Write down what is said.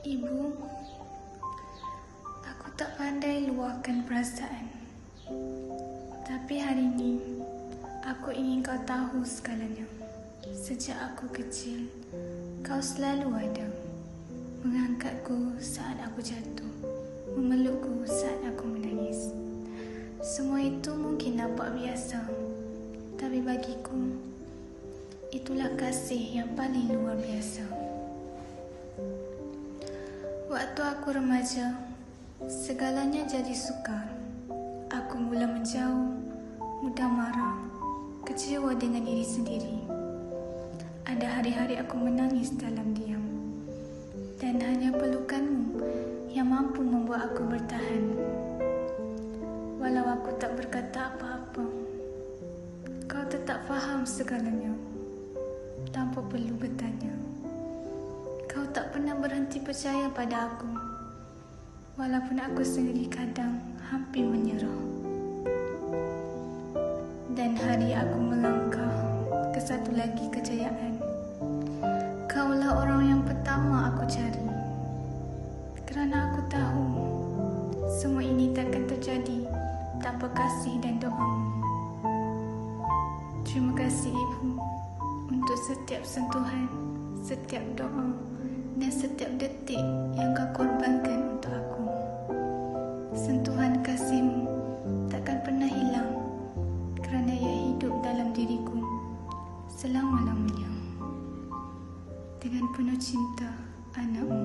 Ibu, aku tak pandai luahkan perasaan. Tapi hari ini, aku ingin kau tahu segalanya. Sejak aku kecil, kau selalu ada. Mengangkatku saat aku jatuh, memelukku saat aku menangis. Semua itu mungkin nampak biasa, tapi bagiku, itulah kasih yang paling luar biasa. Waktu aku remaja, segalanya jadi sukar. Aku mula menjauh, mudah marah, kecewa dengan diri sendiri. Ada hari-hari aku menangis dalam diam, dan hanya pelukanmu yang mampu membuat aku bertahan. Walau aku tak berkata apa-apa, kau tetap faham segalanya, tanpa perlu bertanya. Kau tak pernah berhenti percaya pada aku, walaupun aku sendiri kadang hampir menyerah. Dan hari aku melangkah ke satu lagi kejayaan, kaulah orang yang pertama aku cari. Kerana aku tahu, semua ini takkan terjadi tanpa kasih dan doamu. Terima kasih Ibu untuk setiap sentuhan, setiap doa dan setiap detik yang kau korbankan untuk aku. Sentuhan kasihmu takkan pernah hilang, kerana ia hidup dalam diriku selama-lamanya. Dengan penuh cinta, Anakmu.